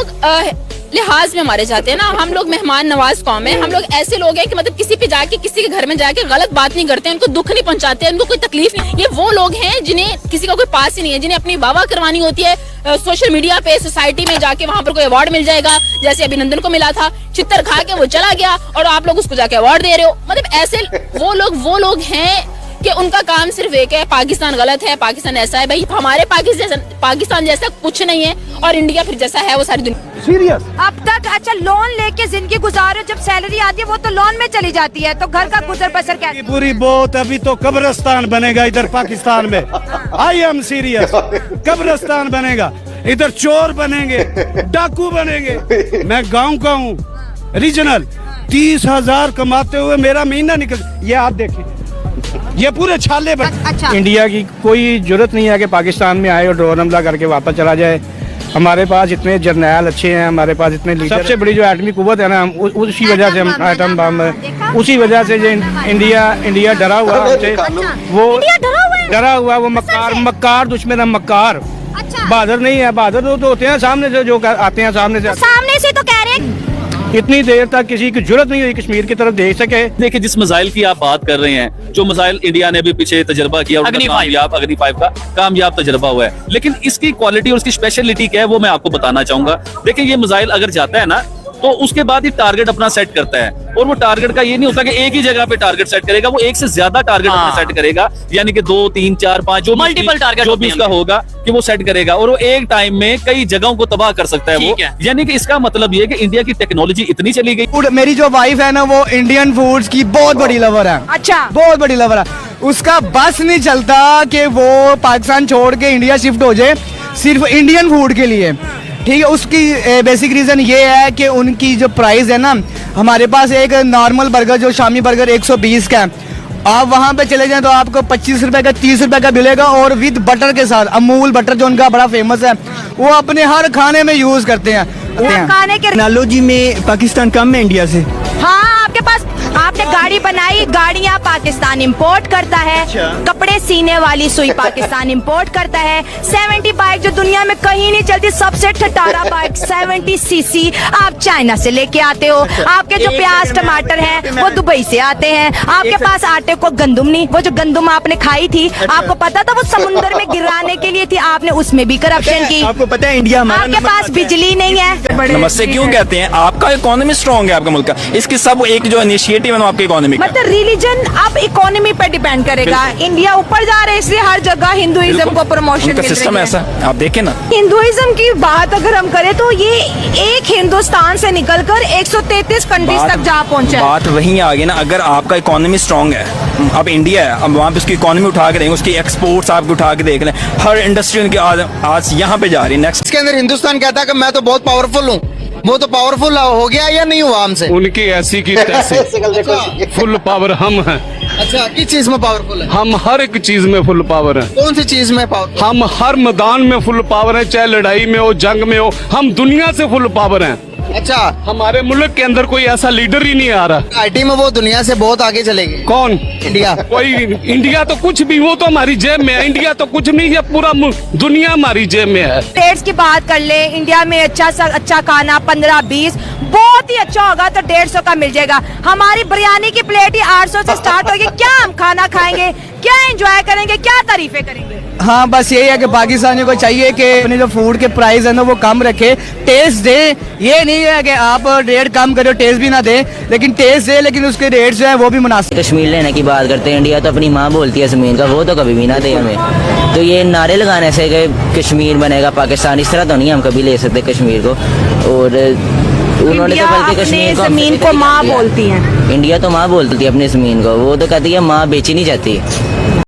लोग लिहाज में मारे जाते हैं ना, हम लोग मेहमान नवाज कौम है। हम लोग ऐसे लोग हैं कि मतलब किसी पे जाके, किसी के घर में जाके गलत बात नहीं करते हैं, उनको दुख नहीं पहुंचाते हैं, उनको कोई तकलीफ नहीं। ये वो लोग हैं जिन्हें किसी का कोई पास ही नहीं है, जिन्हें अपनी वाह करवानी होती है सोशल मीडिया पे, सोसाइटी में जाके वहां पर कोई अवार्ड मिल जाएगा, जैसे अभिनंदन को मिला था, चित्तर खा के वो चला गया और आप लोग उसको जाके अवार्ड दे रहे हो। मतलब ऐसे वो लोग हैं कि उनका काम सिर्फ एक है, पाकिस्तान गलत है, पाकिस्तान ऐसा है। भाई हमारे पाकिस्तान जैसा कुछ नहीं है, और इंडिया फिर जैसा है वो सारी दुनिया सीरियस। अब तक अच्छा लोन लेके जिंदगी गुजारो, जब सैलरी आती है वो तो लोन में चली जाती है, तो घर का गुजर बसर कैसे? बुरी बहुत, अभी तो कब्रिस्तान बनेगा इधर पाकिस्तान में। आई एम सीरियस, कब्रिस्तान बनेगा इधर, चोर बनेंगे, डाकू बनेंगे। मैं गांव का हूँ, रीजनल, 30,000 कमाते हुए मेरा महीना निकल। ये आप देखिए, ये पूरे छाले अच्छा। इंडिया की कोई जरूरत नहीं है कि पाकिस्तान में आए और ड्रोन हमला करके वापस चला जाए। हमारे पास इतने जर्नैल अच्छे हैं, हमारे पास इतने लीडर। सबसे बड़ी जो एटमी कुव्वत है ना, उसी वजह से हम एटम बम, उसी वजह से जो इंडिया डरा हुआ हमसे, वो डरा हुआ, वो मक्कार दुश्मन है, मक्कार। बहादुर नहीं है, बहादुर तो होते हैं सामने से, जो आते हैं सामने से तो कह रहे हैं। इतनी देर तक किसी की जरूरत नहीं हुई कश्मीर की तरफ देख सके। देखिए, जिस मिसाइल की आप बात कर रहे हैं, जो मिसाइल इंडिया ने भी पीछे तजर्बा किया, अग्नि 5 का कामयाब तजर्बा हुआ है, लेकिन इसकी क्वालिटी और इसकी स्पेशलिटी क्या है वो मैं आपको बताना चाहूंगा। देखिए, ये मिसाइल अगर जाता है ना, तो उसके बाद ये टारगेट अपना सेट करता है, और वो टारगेट का ये नहीं होता कि एक ही जगह पे टारगेट सेट करेगा, वो एक से ज्यादा टारगेट अपना सेट करेगा, यानी कि 2, 3, 4, 5 जो मल्टीपल टारगेट जो भी उसका होगा कि वो सेट करेगा, और वो एक टाइम में कई जगहों को तबाह कर सकता है वो। यानी कि इसका मतलब ये है कि इंडिया की टेक्नोलॉजी इतनी चली गई। मेरी जो वाइफ है ना, वो इंडियन फूड्स की बहुत बड़ी लवर है। अच्छा, बहुत बड़ी लवर है। उसका बस नहीं चलता कि वो पाकिस्तान छोड़ के इंडिया शिफ्ट हो जाए सिर्फ इंडियन फूड के लिए। ठीक है, उसकी बेसिक रीज़न ये है कि उनकी जो प्राइस है ना, हमारे पास एक नॉर्मल बर्गर जो शामी बर्गर 120 का है, आप वहाँ पे चले जाएं तो आपको 25 रुपए का, 30 रुपए का मिलेगा, और विद बटर के साथ। अमूल बटर जो उनका बड़ा फेमस है, वो अपने हर खाने में यूज़ करते हैं। खाने के टेक्नोलॉजी में पाकिस्तान कम है इंडिया से। हाँ, आपके पास आपने गाड़ी बनाई, गाड़ियाँ पाकिस्तान इंपोर्ट करता है। कपड़े सीने वाली सुई पाकिस्तान इंपोर्ट करता है। 70 बाइक जो दुनिया में कहीं नहीं चलती, सबसे ठटारा बाइक 70 सीसी आप चाइना से लेके आते हो। आपके जो प्याज टमाटर हैं वो दुबई से आते हैं। आपके पास आटे को गंदुम नहीं, वो जो गंदुम आपने खाई थी, आपको पता था वो समुद्र में गिराने के लिए थी, आपने उसमें भी करप्शन की। आपको पता है इंडिया हमारा, आपके पास बिजली नहीं है। नमस्ते क्यों कहते हैं, आपका इकोनॉमी स्ट्रॉन्ग है आपका मुल्क का, इसकी सब एक जो इनिशिएटिव है ना आपकी इकोनॉमी का। मतलब रिलीजन अब इकोनॉमी पर डिपेंड करेगा। इंडिया ऊपर जा रहा है, इसलिए हर जगह हिंदुइज्म को प्रमोशन मिल रही है। सिस्टम ऐसा आप देखें ना। हिंदुइज्म की बात अगर हम करें तो ये एक हिंदुस्तान से निकलकर 133 कंट्रीज तक जा पहुंचा है। बात वहीं आ गई ना, अगर आपका इकोनॉमी स्ट्रॉन्ग है, अब इंडिया है, अब वहाँ पे उसकी इकोनॉमी उठा के देंगे, उसकी एक्सपोर्ट्स आपको उठा के देख लें, हर इंडस्ट्री उनकी आज यहाँ पे जा रही है। नेक्स्ट इसके अंदर हिंदुस्तान कहता है कि मैं तो बहुत पावरफुल हूँ, वो तो पावरफुल हो गया या नहीं हुआ हमसे? उनकी ऐसी की तैसी फुल पावर हम हैं। अच्छा, किस चीज में पावरफुल है? हम हर एक चीज में फुल पावर हैं। कौन सी चीज में पावरफुल? हम हर मैदान में फुल पावर है, चाहे लड़ाई में हो, जंग में हो, हम दुनिया से फुल पावर हैं। अच्छा, हमारे मुल्क के अंदर कोई ऐसा लीडर ही नहीं आ रहा। आईटी में वो दुनिया से बहुत आगे चलेगी। कौन? इंडिया। कोई इंडिया तो कुछ भी, वो तो हमारी जेब में है। इंडिया तो कुछ नहीं है, पूरा दुनिया हमारी जेब में है। रेट्स की बात कर ले, इंडिया में अच्छा खाना 15-20 बहुत ही अच्छा होगा तो 150 का मिल जाएगा। हमारी बिरयानी की प्लेट ही 800 से स्टार्ट होगी। क्या हम खाना खाएंगे, क्या एंजॉय करेंगे, क्या तारीफें करेंगे? हाँ, बस यही है कि पाकिस्तानियों को चाहिए कि अपने जो फूड के प्राइस है ना वो कम रखे, टेस्ट दे। ये नहीं है कि आप रेट कम करो, टेस्ट भी ना दे, लेकिन टेस्ट दे, लेकिन उसके रेट जो है वो भी मुनासिब। कश्मीर लेने की बात करते हैं, इंडिया तो अपनी माँ बोलती है ज़मीन का, वो तो कभी भी ना दे हमें। तो ये नारे लगाने से कि कश्मीर बनेगा पाकिस्तान, इस तरह तो नहीं हम कभी ले सकते कश्मीर को। और उन्होंने तो बल्कि कश्मीर को, ज़मीन को माँ बोलती है। इंडिया तो माँ बोलती है अपनी ज़मीन को, वो तो कहती है माँ बेची नहीं जाती।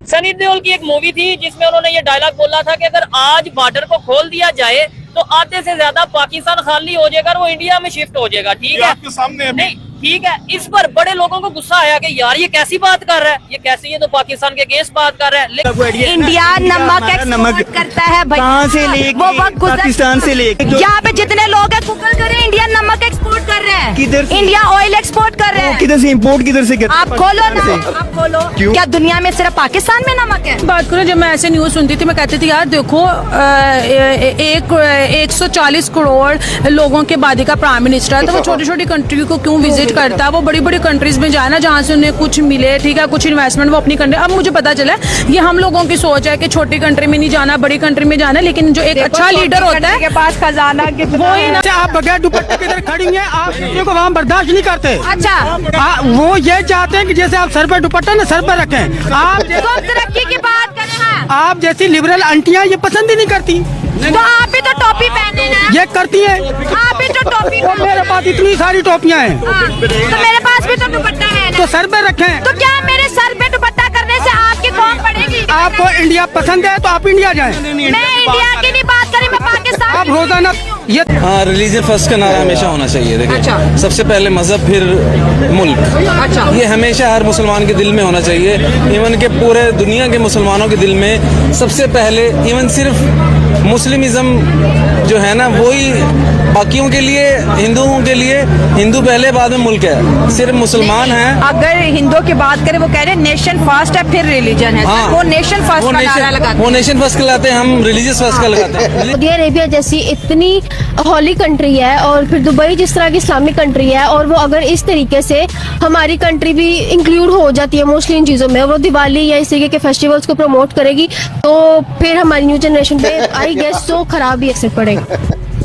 सनी देओल की एक मूवी थी जिसमें उन्होंने ये डायलॉग बोला था कि अगर आज बॉर्डर को खोल दिया जाए तो आधे से ज्यादा पाकिस्तान खाली हो जाएगा और वो इंडिया में शिफ्ट हो जाएगा। ठीक है, आपके सामने नहीं, ठीक है। इस पर बड़े लोगों को गुस्सा आया कि यार ये कैसी बात कर रहा है, ये कैसी, ये तो पाकिस्तान के अगेंस्ट बात कर रहा है। इंडिया नमक एक्सपोर्ट करता है भाई, कहाँ से लेके, वो वक्त पाकिस्तान से लेके। यहाँ पे जितने लोग हैं गूगल करें, इंडिया नमक एक्सपोर्ट कर रहे हैं, किधर से? इंडिया ऑयल एक्सपोर्ट कर कर रहे हैं? किधर से इंपोर्ट किधर से करते आप खोलो ना, आप खोलो। क्या दुनिया में सिर्फ पाकिस्तान में नमक है? बात करो, जब मैं ऐसे न्यूज़ सुनती थी मैं कहती थी यार देखो 140 करोड़ लोगों के आबादी का प्राइम मिनिस्टर है, तो वो छोटी छोटी कंट्री को क्यों विजिट करता है? वो बड़ी बड़ी कंट्रीज में जाए ना जहाँ से उन्हें कुछ मिले, ठीक है, कुछ इन्वेस्टमेंट वो अपनी कंट्री। अब मुझे पता चला ये हम लोगों की सोच है कि छोटी कंट्री में नहीं जाना, बड़ी कंट्री में जाना, लेकिन जो एक अच्छा लीडर होता है के पास खजाना वही ना। आप बगैर दुपट्टे के इधर खड़ी हैं, आप किसी को वहाँ बर्दाश्त नहीं करते। अच्छा, वो ये चाहते हैं कि जैसे आप सर पर दुपट्टा ना सर पर रखें। आप तो तरक्की की बात कर रहे हैं। आप जैसी लिबरल आंटियां ये पसंद ही नहीं करती। तो आप भी तो टोपी पहने ना। ये करती हैं। आप भी तो टोपी तो मेरे पास इतनी सारी टोपियां हैं। तो मेरे पास भी तो दुपट्टा है ना। तो सर पे रखें। तो क्या मेरे सर पे दुपट्टा करने से आपकी कौन पड़ेगी? आपको इंडिया पसंद है तो आप इंडिया जाएं। मैं इंडिया की नहीं बात करी, मैं पाकिस्तान आप रोजाना ये हाँ, रिलीजन फर्स्ट का नारा हमेशा होना चाहिए। देखिए, अच्छा। सबसे पहले मजहब फिर मुल्क। अच्छा। ये हमेशा हर मुसलमान के दिल में होना चाहिए। इवन के पूरे दुनिया के मुसलमानों के दिल में सबसे पहले इवन सिर्फ मुस्लिमिज्म जो है ना वही बाकियों के लिए, हिंदुओं के लिए हिंदू पहले बाद में मुल्क है। सिर्फ मुसलमान हैं। अगर हिंदुओं की बात करें वो कह रहे हैं नेशन फर्स्ट है फिर रिलीजन है। हाँ, वो नेशन फर्स्ट का नारा लगाते हैं। वो नेशन फर्स्ट कहलाते हैं, हम रिलीजियस फर्स्ट का लगाते हैं। सऊदी अरेबिया जैसी इतनी हॉली कंट्री है और फिर दुबई जिस तरह की इस्लामिक कंट्री है, और वो अगर इस तरीके से हमारी कंट्री भी इंक्लूड हो जाती है मोस्टली इन चीज़ों में, वो दिवाली या इस तरीके के फेस्टिवल्स को प्रमोट करेगी, तो फिर हमारी न्यू जनरेशन पे आई गेस तो खराब ही असर पड़ेगा।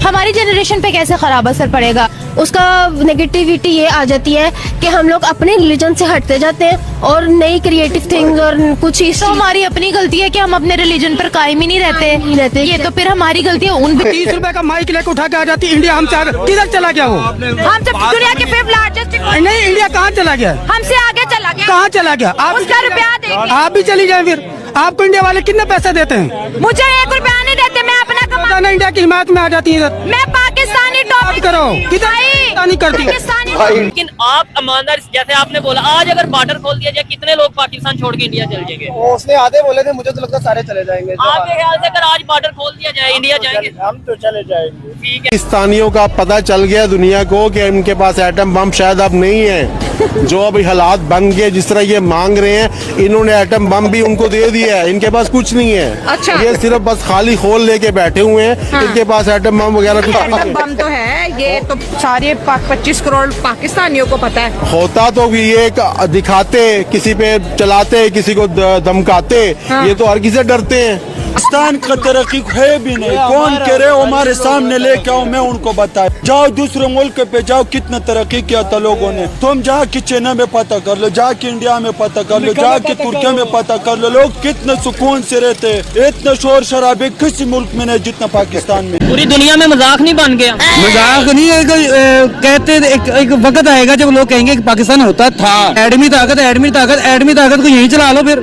हमारी जनरेशन पे कैसे खराब असर पड़ेगा? उसका नेगेटिविटी ये आ जाती है कि हम लोग अपने रिलीजन से हटते जाते हैं और नई क्रिएटिव थिंग्स और कुछ इस, तो हमारी अपनी गलती है कि हम अपने रिलीजन पर कायम ही नहीं रहते। ये तो फिर हमारी गलती है। उन 30 रुपए का माइक लेकर उठा के आ जाती इंडिया, हमसे आगे किधर चला गया वो? हम सब दुनिया के 5th लार्जेस्ट, नहीं, इंडिया कहाँ चला गया? हमसे आगे चला गया। कहाँ चला गया? उसका रुपया देंगे। आप भी चली जाए फिर। आपको इंडिया वाले कितने पैसे देते हैं? मुझे 1 रुपया नहीं देते, मैं अपना कमा। इंडिया की हिमायत में आ जाती है। मैं पाकिस्तानी टॉप करो किधर नहीं करती। लेकिन आप ईमानदार, जैसे आपने बोला आज अगर बॉर्डर खोल दिया जाए कितने लोग पाकिस्तान छोड़ के इंडिया चल जाएंगे? उसने आधे बोले थे, मुझे तो लगता है सारे चले जाएंगे। आपके ख्याल से अगर आज बॉर्डर खोल दिया जाए इंडिया जाएंगे? हम तो चले जाएंगे। ठीक है। पाकिस्तानियों का पता चल गया दुनिया को कि इनके पास एटम बम शायद अब नहीं है। जो अभी हालात बन गए, जिस तरह ये मांग रहे हैं, इन्होंने एटम बम भी उनको दे दिया है। इनके पास कुछ नहीं है। अच्छा। ये सिर्फ बस खाली खोल लेके बैठे हुए हैं। इनके पास एटम बम वगैरह कुछ नहीं है। बम तो है, ये तो सारे 25 करोड़ पाकिस्तानियों को पता है। होता तो ये दिखाते, किसी पे चलाते, किसी को धमकाते। ये तो हर किसी से डरते हैं। पाकिस्तान का तरक्की है भी नहीं। कौन कह रहे हो हमारे सामने लेके आओ, मैं उनको बताऊं। जाओ दूसरे मुल्क पे जाओ, कितना तरक्की किया था लोगों ने। तुम जाके चाइना में पता कर लो, जाके इंडिया में पता कर लो, जाके तुर्की में पता कर लो, लोग कितने सुकून से रहते। इतना शोर शराबे किसी मुल्क में नहीं जितना पाकिस्तान में। पूरी दुनिया में मजाक नहीं बन गया? मजाक नहीं है। कहते एक वक्त आएगा जब लोग कहेंगे कि पाकिस्तान होता था। एडमी ताकत को यहीं चला लो, फिर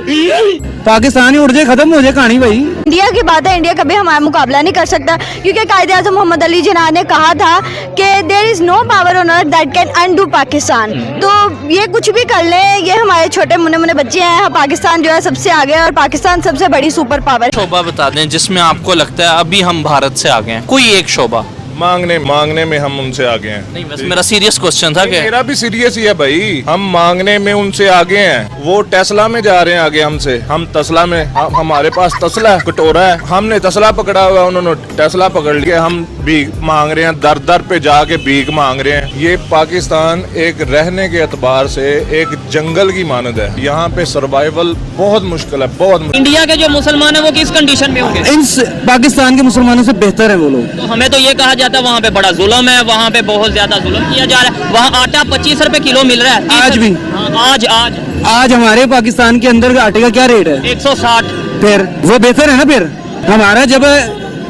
पाकिस्तान ही उड़ जाए, खत्म हो जाए कहानी भाई। इंडिया की बात है, इंडिया कभी हमारा मुकाबला नहीं कर सकता, क्योंकि कायदे आज़म मोहम्मद अली जिन्ना ने कहा था कि there is no power on earth that can undo Pakistan. तो ये कुछ भी कर ले, ये हमारे छोटे मुन्ने बच्चे हैं। पाकिस्तान जो है सबसे आगे है और पाकिस्तान सबसे बड़ी सुपर पावर। शोबा बता दें जिसमें आपको लगता है अभी हम भारत से आगे हैं, कोई एक शोबा। मांगने में हम उनसे आगे हैं। नहीं, बस मेरा सीरियस क्वेश्चन था कि मेरा भी सीरियस ही है भाई। हम मांगने में उनसे आगे हैं। वो टेस्ला में जा रहे हैं आगे हमसे। हम तस्ला में, हमारे पास तस्ला है, कटोरा है। हमने तस्ला पकड़ा हुआ, उन्होंने टेस्ला पकड़ लिया। हम भीख मांग रहे हैं, दर दर पे जाके भीख मांग रहे हैं। ये पाकिस्तान एक रहने के एतबार से एक जंगल की मानद है। यहाँ पे सर्वाइवल बहुत मुश्किल है, बहुत मुश्किल। इंडिया के जो मुसलमान है वो किस कंडीशन में होंगे? इन पाकिस्तान के मुसलमानों से बेहतर है वो लोग। तो हमें तो ये कहा जाता है वहाँ पे बड़ा जुल्म है, वहाँ पे बहुत ज्यादा जुल्म किया जा रहा है। वहाँ आटा 25 रुपए किलो मिल रहा है आज भी। आज हमारे पाकिस्तान के अंदर आटे का क्या रेट है? 160। फिर वो बेहतर है ना। फिर हमारा जब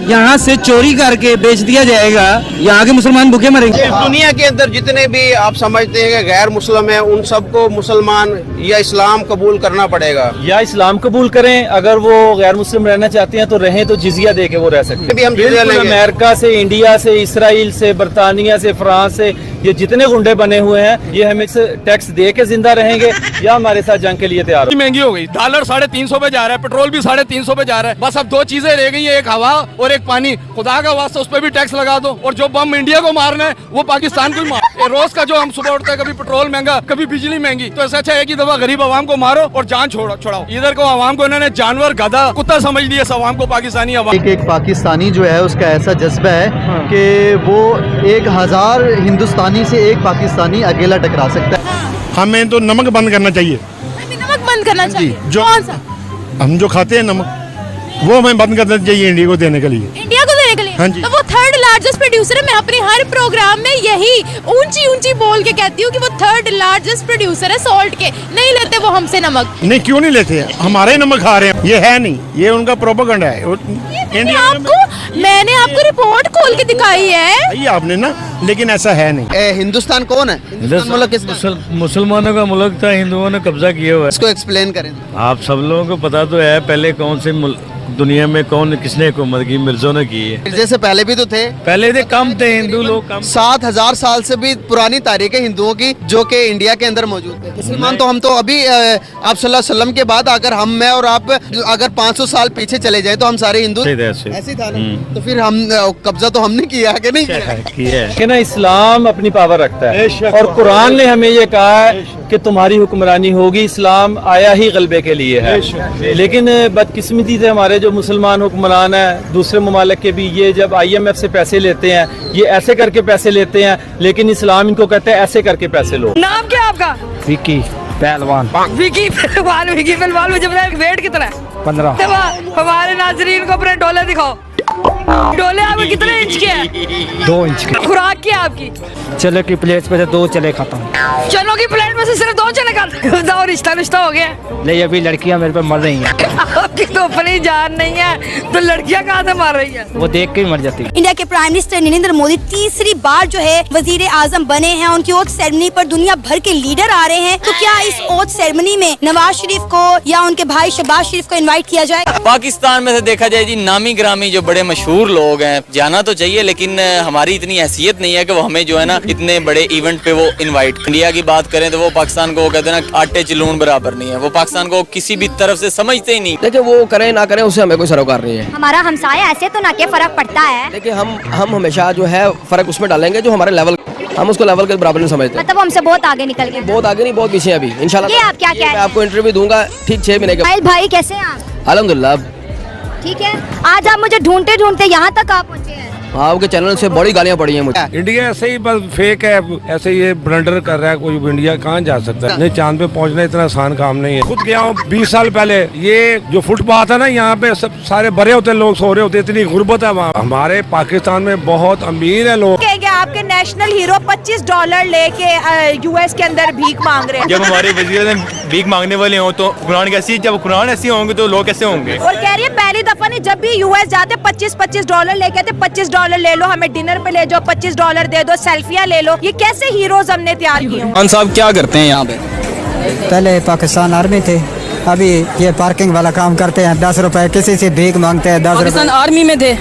यहाँ से चोरी करके बेच दिया जाएगा, यहाँ के मुसलमान भूखे मरेंगे। दुनिया के अंदर जितने भी आप समझते हैं कि गैर मुस्लिम है, उन सबको मुसलमान या इस्लाम कबूल करना पड़ेगा। या इस्लाम कबूल करें, अगर वो गैर मुस्लिम रहना चाहते हैं तो रहें, तो जिजिया दे के वो रह सकते हैं। हम जिजिया लेंगे। अमेरिका से, इंडिया से, इसराइल से, बरतानिया से, फ्रांस से ये जितने गुंडे बने हुए हैं ये हमें टैक्स दे के जिंदा रहेंगे या हमारे साथ जंग के लिए तैयार हो। महंगी हो गई, डॉलर 350 पे जा रहा है, पेट्रोल भी 350 पे जा रहा है। बस अब दो चीजें रह गई है, एक हवा और एक पानी। खुदा का वास्ता उस पर भी टैक्स लगा दो, और जो बम इंडिया को मारना है वो पाकिस्तान को ही मार। रोज का जो हम सुबह उठते हैं, कभी पेट्रोल महंगा, कभी बिजली महंगी, तो ऐसा अच्छा है कि दफा गरीब आवाम को मारो और जान छुड़ाओ। इधर को आवाम को इन्होंने जानवर, गधा, कुत्ता समझ लिया आवाम को, पाकिस्तानी आवाम। एक पाकिस्तानी जो है उसका ऐसा जज्बा है कि वो 1000 हिंदुस्तानी से एक पाकिस्तानी अकेला टकरा सकता है। हमें तो नमक बंद करना चाहिए। नमक बंद करना चाहिए। जो हम जो खाते हैं नमक, वो हमें बंद करना चाहिए इंडिया को देने के लिए। इंडिया को देने के लिए? हाँ जी। तो वो 3rd लार्जेस्ट प्रोड्यूसर है। मैं अपने हर प्रोग्राम में यही ऊंची ऊंची बोल के कहती हूँ कि वो 3rd लार्जेस्ट प्रोड्यूसर है सॉल्ट के। नहीं लेते वो हमसे नमक। नहीं, क्यों नहीं लेते? हमारे नमक खा रहे हैं। ये है नहीं, ये उनका प्रोपेगेंडा है। मैंने आपको रिपोर्ट खोल के दिखाई है। ये आपने ना, लेकिन ऐसा है नहीं। हिंदुस्तान कौन है? मुल्क किस मुसलमानों का मुल्क था, हिंदुओं ने कब्जा किया हुआ है। इसको एक्सप्लेन करें। आप सब लोगों को पता तो है पहले कौन से दुनिया में कौन किसने हुकूमत की, मिर्जों ने की है। जैसे पहले भी तो थे, पहले थे, कम थे हिंदू लोग, कम। 7000 साल से भी पुरानी तारीख है हिंदुओं की, जो कि इंडिया के अंदर मौजूद है। मुसलमान तो हम तो अभी आप सल्लल्लाहु अलैहि वसल्लम के बाद अगर हम मैं और आप अगर 500 साल पीछे चले जाए तो हम सारे हिंदू ऐसे था ना। तो फिर हम कब्जा तो हमने किया है कि नहीं किया है कि ना। इस्लाम अपनी पावर रखता है और कुरान ने हमें ये कहा है कि तुम्हारी हुक्मरानी होगी। इस्लाम आया ही गलबे के लिए है, लेकिन बदकिस्मती से हमारे जो मुसलमान हुक्मरान है दूसरे ममालिक के भी, ये जब IMF से पैसे लेते हैं ये ऐसे करके पैसे लेते हैं, लेकिन इस्लाम इनको कहते हैं ऐसे करके पैसे लो। नाम क्या आपका? विकी पहलवान। विकी पहलवान मुझे बताया वेट कितना है? 15। हमारे नाजरीन को अपने डोले दिखाओ। डोले आपके कितने इंच के हैं? 2 इंच के। खुराक क्या है आपकी? चले की प्लेट पे से 2 चले खाता हूँ। चलो की प्लेट में से सिर्फ 2 चले खाते हो? रिश्ता हो गया? नहीं, अभी लड़कियाँ मेरे पे मर रही हैं। आपकी तो अपनी जान नहीं है तो लड़कियाँ कहाँ से मार रही है? वो देख के ही मर जाती है। इंडिया के प्राइम मिनिस्टर नरेंद्र मोदी तीसरी बार जो है वजीर आजम बने हैं। उनकी ओथ सेरेमनी पर दुनिया भर के लीडर आ रहे हैं। तो क्या इस ओथ सेरेमनी में नवाज शरीफ को या उनके भाई शहबाज शरीफ को इनवाइट किया जाए? पाकिस्तान में से देखा जाए जी, नामी ग्रामी जो बड़े मशहूर लोग हैं जाना तो चाहिए, लेकिन हमारी इतनी हैसियत नहीं है कि वो हमें जो है ना इतने बड़े इवेंट पे वो इनवाइट। इंडिया की बात करें तो वो पाकिस्तान को कहते हैं ना आटे चिलून बराबर नहीं है। वो पाकिस्तान को किसी भी तरफ से समझते ही नहीं। देखिए वो करें ना करें उससे हमें कोई सरोकार नहीं है। हमारा हमसाया ऐसे तो ना क्या फर्क पड़ता है। देखिए हम हमेशा जो है फर्क उसमें डालेंगे जो हमारे लेवल, हम उसको लेवल के बराबर नहीं समझते। मतलब हमसे बहुत आगे निकल गए। बहुत आगे नहीं, बहुत पीछे अभी इंशाल्लाह। ये आप क्या कह रहे हैं? मैं आपको इंटरव्यू दूंगा ठीक 6 महीने के। भाई कैसे हैं आप? अल्हम्दुलिल्लाह। ठीक है, आज आप मुझे ढूंढते ढूंढते यहाँ तक आप पहुँचे हैं। आपके चैनल से बड़ी गालियाँ पड़ी हैं मुझे। इंडिया ऐसे ही बस फेक है, ऐसे ये ब्लंडर कर रहा है। कोई इंडिया कहाँ जा सकता है? नहीं, चांद पे पहुँचना इतना आसान काम नहीं है। खुद गया हूँ 20 साल पहले। ये जो फुटपाथ है ना, यहाँ पे सब सारे भरे होते लोग, सो रहे होते, इतनी गुर्बत है वहाँ। हमारे पाकिस्तान में बहुत अमीर है लोग। आपके नेशनल हीरो $25 लेके US के अंदर भीख मांग रहे हैं। जब हमारे वजीर भीख मांगने वाले हो तो कुरान कैसी, जब कुरान ऐसी होंगे तो लोग कैसे होंगे? और कह रही है पहली दफा नहीं, जब भी US जाते $25 लेके आते। $25 ले लो, हमें डिनर पे ले जाओ, $25 दे दो, सेल्फियां ले लो। ये कैसे हीरोज हमने तैयार किए? खान साहब क्या करते हैं यहाँ पे? पहले पाकिस्तान आर्मी थे, अभी ये पार्किंग वाला काम करते हैं। 10 रुपए किसी से भीख मांगते हैं। 10 पाकिस्तान आर्मी में थे?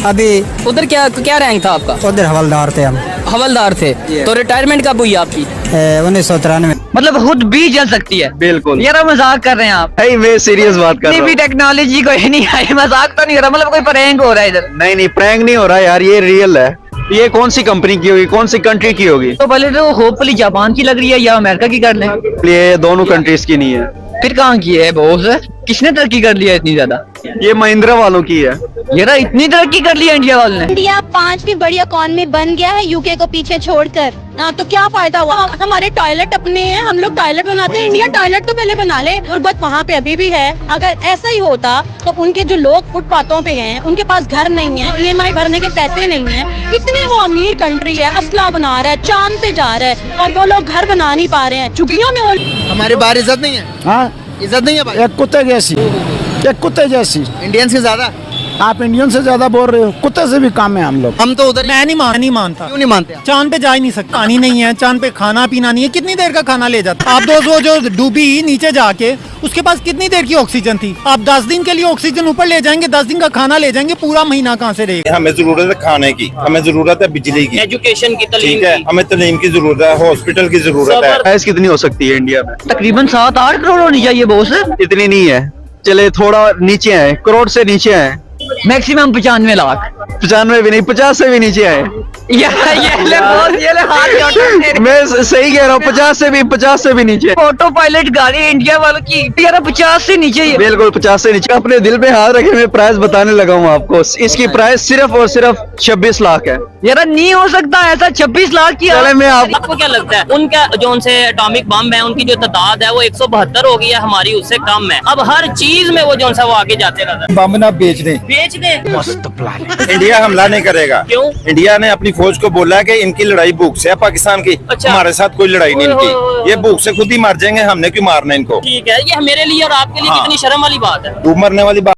अभी उधर क्या रैंक था आपका? उधर हवलदार थे हम। हवलदार थे तो रिटायरमेंट कब हुई आपकी? 1993। मतलब खुद भी जल सकती है? बिल्कुल। यार मजाक कर रहे हैं आप? मैं सीरियस बात कर रहा हूँ। भी टेक्नोलॉजी कोई नहीं आई, मजाक तो नहीं हो रहा, मतलब कोई प्रैंक हो रहा है इधर? नहीं प्रैंक नहीं हो रहा यार, ये रियल है। ये कौन सी कंपनी की होगी, कौन सी कंट्री की होगी? तो पहले तो होपफुली जापान की लग रही है या अमेरिका की कर लें। ये दोनों कंट्रीज की नहीं है। फिर कहाँ की है बॉस? किसने तरक्की कर लिया इतनी ज्यादा? ये महिंद्रा वालों की है। यार इतनी तरक्की कर लिया इंडिया वालों ने। इंडिया 5वीं बड़ी इकॉनमी बन गया है यूके को पीछे छोड़कर। तो क्या फायदा हुआ? हमारे टॉयलेट अपने हैं, हम लोग टॉयलेट बनाते हैं। इंडिया टॉयलेट तो पहले बना ले। गुर्बत वहाँ पे अभी भी है। अगर ऐसा ही होता तो उनके जो लोग फुटपाथों पे हैं, उनके पास घर नहीं है, EMI भरने के पैसे नहीं है। इतनी वो अमीर कंट्री है, असला बना रहा है, चांद पे जा रहा है, और वो लोग घर बना नहीं पा रहे हैं। झुग्गियों में हमारे बाहर इज्जत नहीं है। हाँ, इज्जत नहीं है भाई। एक कुत्ते जैसी, एक कुत्ते जैसी। इंडियंस की ज्यादा आप इंडियन से ज्यादा बोल रहे हो, कुत्ते से भी कम है हम लोग। हम तो उधर मैं नहीं मानता। क्यों नहीं मानते? चांद पे जा ही नहीं सकते, पानी नहीं है चांद पे, खाना पीना नहीं है, कितनी देर का खाना ले जाता? आप दोस्तों जो डूबी नीचे जाके, उसके पास कितनी देर की ऑक्सीजन थी? आप 10 दिन के लिए ऑक्सीजन ऊपर ले जाएंगे, 10 दिन का खाना ले जाएंगे, पूरा महीना कहाँ से रहेगा? हमें जरूरत है खाने की, हमें जरूरत है बिजली की, एजुकेशन की, ठीक है, हमें तालीम की जरूरत है, हॉस्पिटल की जरूरत है। प्राइस कितनी हो सकती है इंडिया में? तकरीबन 7-8 करोड़ होनी चाहिए बॉस। इतनी नहीं है, चले थोड़ा नीचे है, करोड़ से नीचे है। मैक्सिमम 95 लाख। 95 भी नहीं, 50 से भी नीचे है। मैं सही कह रहा हूँ, 50 से भी नीचे। ऑटो पायलट गाड़ी इंडिया वालों की 50 से नीचे ही है। बिल्कुल 50 से नीचे। अपने दिल पे हाथ रखे, मैं प्राइस बताने लगा हूँ आपको। इसकी प्राइस सिर्फ और सिर्फ 26 लाख है। यार नहीं हो सकता ऐसा, 26 लाख की। चले मैं आपको क्या लगता है उनका जो उनसे एटॉमिक बम है, उनकी जो तादाद है वो 172 हो गई है, हमारी उससे कम है। अब हर चीज में वो जो वो आगे जाते रहते हैं। बम ना बेच दे। मस्त प्लान। इंडिया हमला नहीं करेगा। क्यों? इंडिया ने अपनी फौज को बोला है कि इनकी लड़ाई भूख से है पाकिस्तान की। अच्छा। हमारे साथ कोई लड़ाई नहीं इनकी, ये भूख से खुद ही मर जाएंगे, हमने क्यों मारना इनको? ठीक है, ये मेरे लिए और आपके लिए कितनी शर्म वाली बात है। मरने वाली बात